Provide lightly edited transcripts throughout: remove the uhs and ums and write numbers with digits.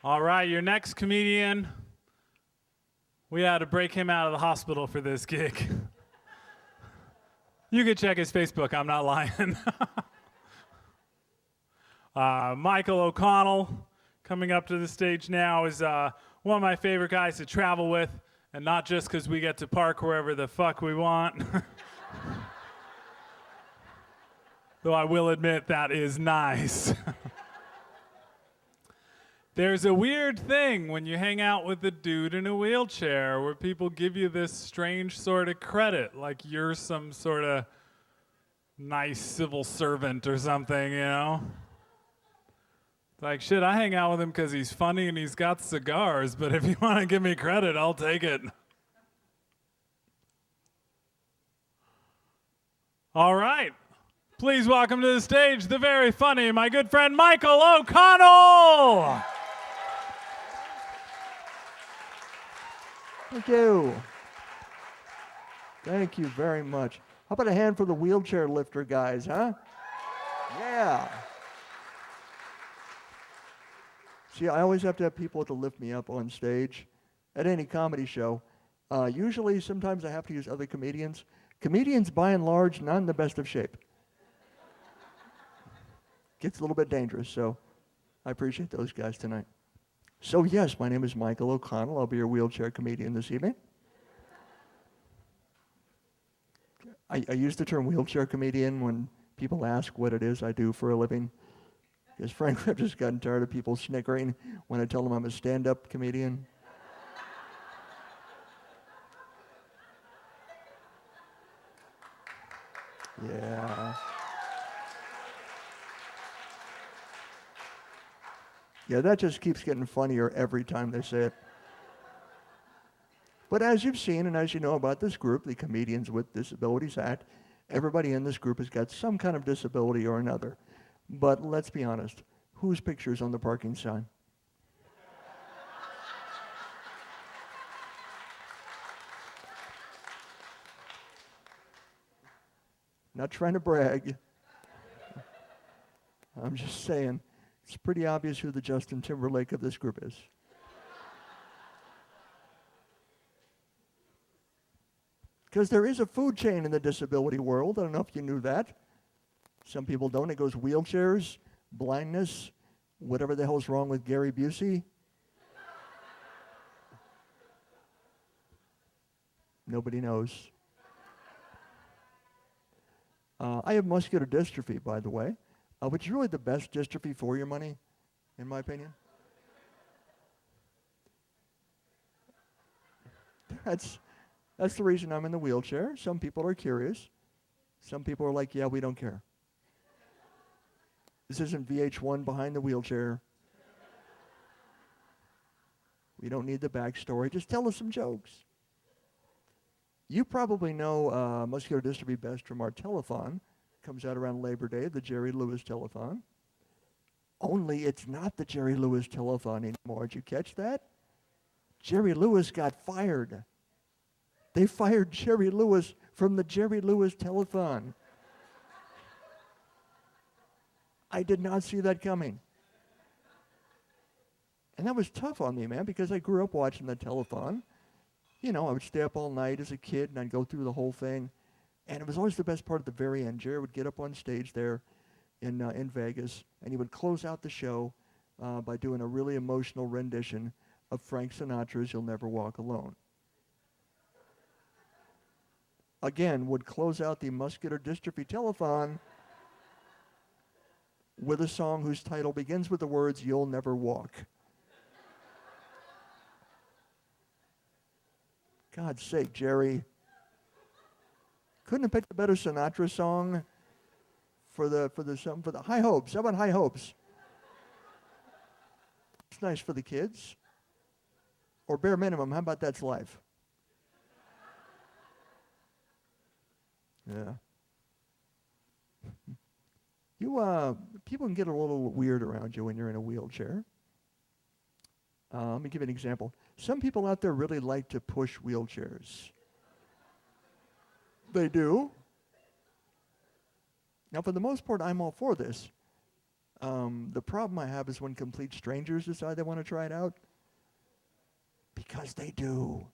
All right, your next comedian, we had to break him out of the hospital for this gig. You can check his Facebook, I'm not lying. Michael O'Connell, coming up to the stage now, is one of my favorite guys to travel with, and not just because we get to park wherever the fuck we want. Though I will admit that is nice. There's a weird thing when you hang out with a dude in a wheelchair where people give you this strange sort of credit, like you're some sort of nice civil servant or something, you know? It's like, shit, I hang out with him because he's funny and he's got cigars, but if you want to give me credit, I'll take it. All right. Please welcome to the stage the very funny, my good friend Michael O'Connell. Thank you. Thank you very much. How about a hand for the wheelchair lifter guys, huh? Yeah. See, I always have to have people to lift me up on stage at any comedy show. Usually, sometimes I have to use other comedians. Comedians, by and large, not in the best of shape. Gets a little bit dangerous, so I appreciate those guys tonight. So yes, my name is Michael O'Connell. I'll be your wheelchair comedian this evening. I use the term wheelchair comedian when people ask what it is I do for a living. Because frankly, I've just gotten tired of people snickering when I tell them I'm a stand-up comedian. Yeah. Yeah, that just keeps getting funnier every time they say it. But as you've seen and as you know about this group, the Comedians with Disabilities Act, everybody in this group has got some kind of disability or another. But let's be honest, whose picture is on the parking sign? Not trying to brag. I'm just saying, it's pretty obvious who the Justin Timberlake of this group is. Because there is a food chain in the disability world. I don't know if you knew that. Some people don't. It goes wheelchairs, blindness, whatever the hell's wrong with Gary Busey. Nobody knows. I have muscular dystrophy, by the way, which is really the best dystrophy for your money, in my opinion. That's the reason I'm in the wheelchair. Some people are curious. Some people are like, yeah, we don't care. This isn't VH1 behind the wheelchair. We don't need the backstory. Just tell us some jokes. You probably know muscular dystrophy best from our telethon. Comes out around Labor Day, the Jerry Lewis telethon. Only it's not the Jerry Lewis telethon anymore. Did you catch that? Jerry Lewis got fired. They fired Jerry Lewis from the Jerry Lewis telethon. I did not see that coming. And that was tough on me, man, because I grew up watching the telethon. You know, I would stay up all night as a kid, and I'd go through the whole thing. And it was always the best part at the very end. Jerry would get up on stage there in Vegas, and he would close out the show by doing a really emotional rendition of Frank Sinatra's You'll Never Walk Alone. Again, would close out the muscular dystrophy telethon with a song whose title begins with the words, You'll Never Walk. God's sake, Jerry. Couldn't have picked a better Sinatra song for the High Hopes. How about High Hopes? It's nice for the kids. Or bare minimum, how about That's Life? Yeah. People can get a little weird around you when you're in a wheelchair. Let me give you an example. Some people out there really like to push wheelchairs. They do. Now, for the most part, I'm all for this. The problem I have is when complete strangers decide they want to try it out, because they do.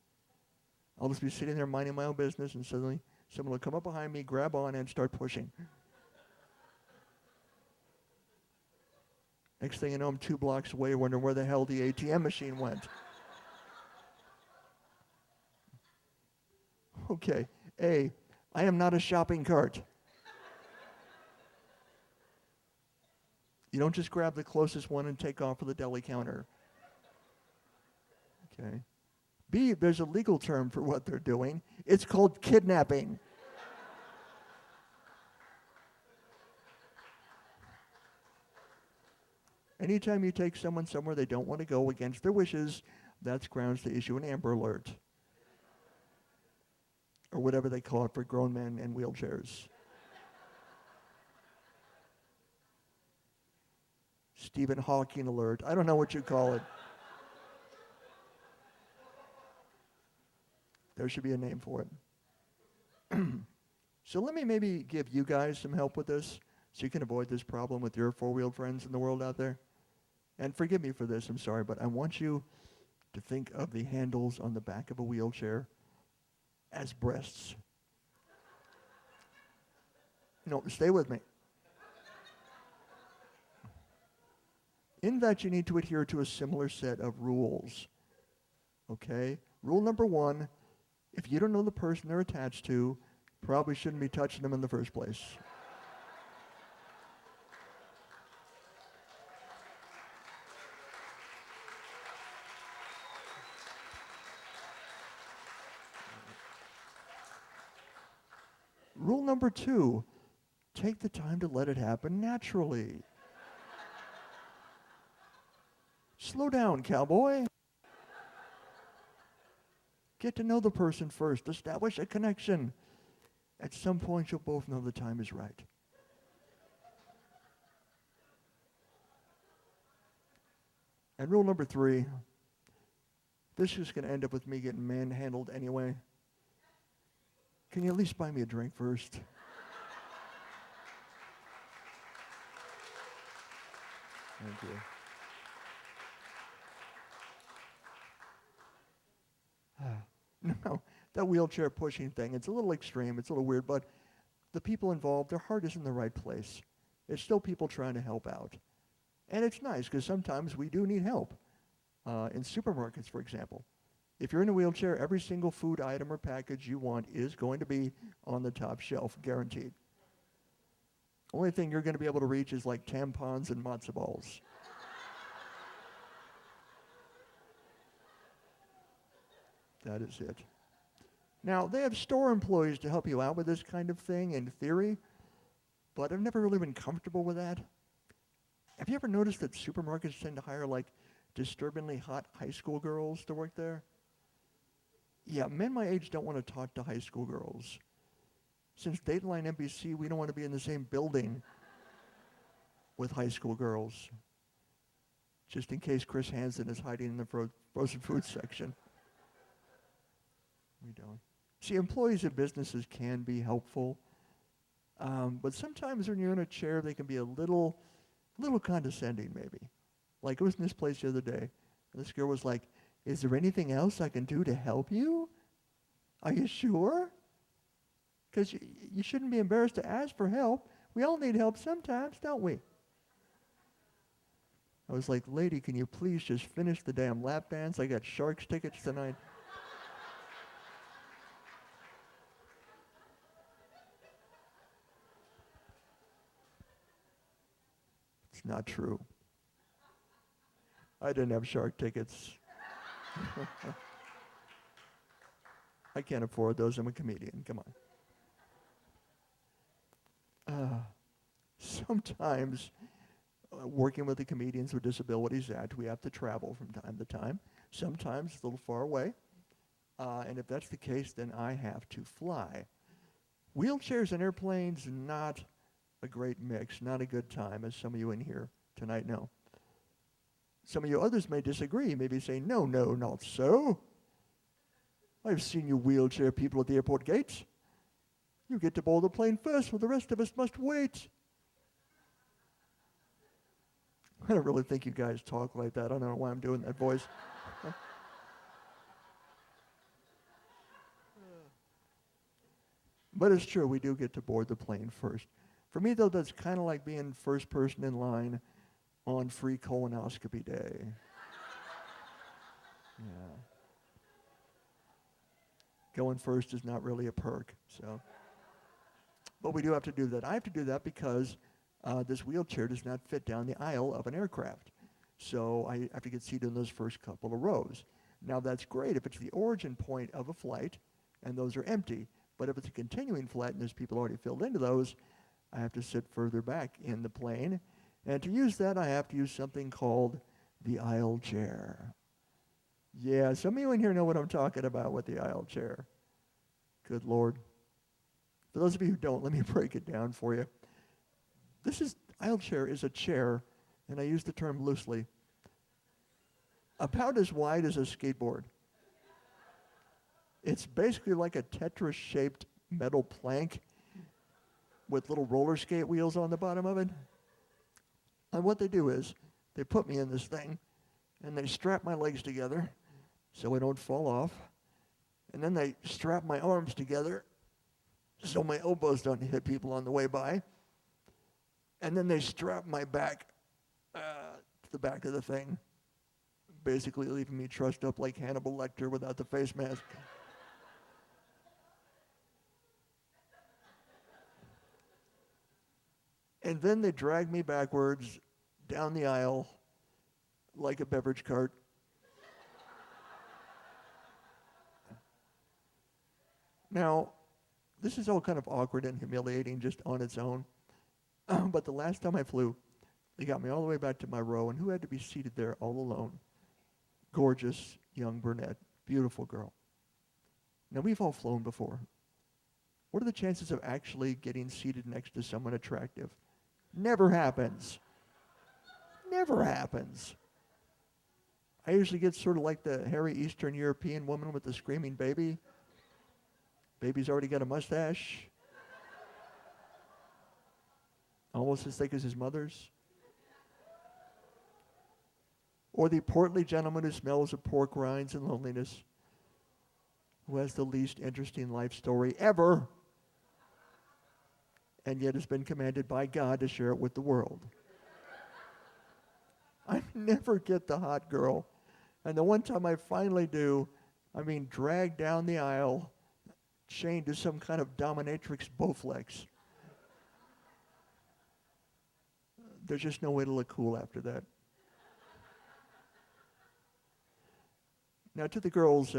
I'll just be sitting there minding my own business, and suddenly someone will come up behind me, grab on, and start pushing. Next thing you know, I'm 2 blocks away wondering where the hell the ATM machine went. Okay, A, I am not a shopping cart. You don't just grab the closest one and take off for the deli counter. Okay. B, there's a legal term for what they're doing. It's called kidnapping. Anytime you take someone somewhere they don't want to go against their wishes, that's grounds to issue an Amber Alert. Or whatever they call it for grown men in wheelchairs. Stephen Hawking alert. I don't know what you call it. There should be a name for it. So let me maybe give you guys some help with this so you can avoid this problem with your four-wheeled friends in the world out there. And forgive me for this, I'm sorry, but I want you to think of the handles on the back of a wheelchair as breasts. No, stay with me. In that, you need to adhere to a similar set of rules. Okay? Rule number 1, if you don't know the person they're attached to, probably shouldn't be touching them in the first place. Rule number 2, take the time to let it happen naturally. Slow down, cowboy. Get to know the person first. Establish a connection. At some point, you'll both know the time is right. And rule number 3, this is going to end up with me getting manhandled anyway. Can you at least buy me a drink first? Thank you. No, that wheelchair pushing thing, it's a little extreme, it's a little weird, but the people involved, their heart is in the right place. It's still people trying to help out. And it's nice, because sometimes we do need help. In supermarkets, for example. If you're in a wheelchair, every single food item or package you want is going to be on the top shelf, guaranteed. Only thing you're going to be able to reach is like tampons and matzo balls. That is it. Now, they have store employees to help you out with this kind of thing in theory, but I've never really been comfortable with that. Have you ever noticed that supermarkets tend to hire like disturbingly hot high school girls to work there? Yeah, men my age don't want to talk to high school girls. Since Dateline NBC, we don't want to be in the same building with high school girls. Just in case Chris Hansen is hiding in the frozen food section. We don't. See, employees of businesses can be helpful, but sometimes when you're in a chair, they can be a little condescending, maybe. Like, I was in this place the other day, and this girl was like, "Is there anything else I can do to help you? Are you sure? Because you shouldn't be embarrassed to ask for help. We all need help sometimes, don't we?" I was like, "Lady, can you please just finish the damn lap dance? I got Sharks tickets tonight." It's not true. I didn't have Shark tickets. I can't afford those. I'm a comedian. Come on. Sometimes, working with the Comedians with Disabilities Act, we have to travel from time to time. Sometimes it's a little far away. And if that's the case, then I have to fly. Wheelchairs and airplanes, not a great mix, not a good time, as some of you in here tonight know. Some of you others may disagree, maybe say, no, not so. I've seen you wheelchair people at the airport gates. You get to board the plane first, while the rest of us must wait. I don't really think you guys talk like that. I don't know why I'm doing that voice. But it's true, we do get to board the plane first. For me, though, that's kind of like being first person in line on free colonoscopy day. Yeah. Going first is not really a perk, so. But we do have to do that. I have to do that because this wheelchair does not fit down the aisle of an aircraft. So I have to get seated in those first couple of rows. Now that's great if it's the origin point of a flight and those are empty. But if it's a continuing flight and there's people already filled into those, I have to sit further back in the plane. And to use that, I have to use something called the aisle chair. Yeah, some of you in here know what I'm talking about with the aisle chair. Good Lord. For those of you who don't, let me break it down for you. Aisle chair is a chair, and I use the term loosely, about as wide as a skateboard. It's basically like a Tetris-shaped metal plank with little roller skate wheels on the bottom of it. And what they do is they put me in this thing, and they strap my legs together so I don't fall off. And then they strap my arms together so my elbows don't hit people on the way by. And then they strap my back to the back of the thing, basically leaving me trussed up like Hannibal Lecter without the face mask. And then they drag me backwards down the aisle like a beverage cart. Now, this is all kind of awkward and humiliating just on its own. But the last time I flew, they got me all the way back to my row, and who had to be seated there all alone? Gorgeous young brunette, beautiful girl. Now, we've all flown before. What are the chances of actually getting seated next to someone attractive? Never happens. Never happens. I usually get sort of like the hairy Eastern European woman with the screaming baby. Baby's already got a mustache. Almost as thick as his mother's. Or the portly gentleman who smells of pork rinds and loneliness, who has the least interesting life story ever, and yet has been commanded by God to share it with the world. I never get the hot girl. And the one time I finally do, dragged down the aisle, chained to some kind of dominatrix Bowflex. There's just no way to look cool after that. Now, to the girl's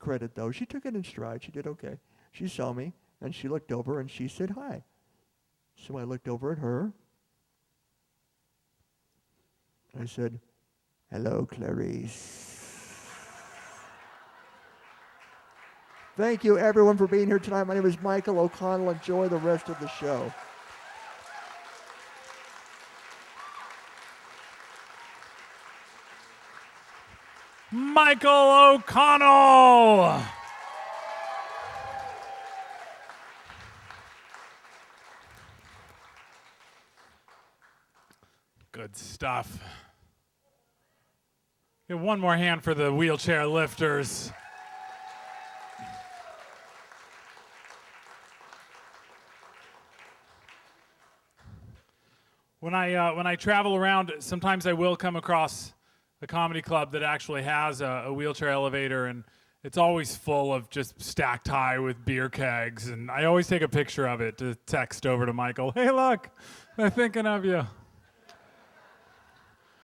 credit, though, she took it in stride. She did okay. She saw me, and she looked over, and she said hi. So I looked over at her. I said, "Hello, Clarice." Thank you, everyone, for being here tonight. My name is Michael O'Connell. Enjoy the rest of the show. Michael O'Connell! Good stuff. Give one more hand for the wheelchair lifters. When I travel around, sometimes I will come across a comedy club that actually has a wheelchair elevator, and it's always full of just stacked high with beer kegs, and I always take a picture of it to text over to Michael. Hey, look, they're thinking of you.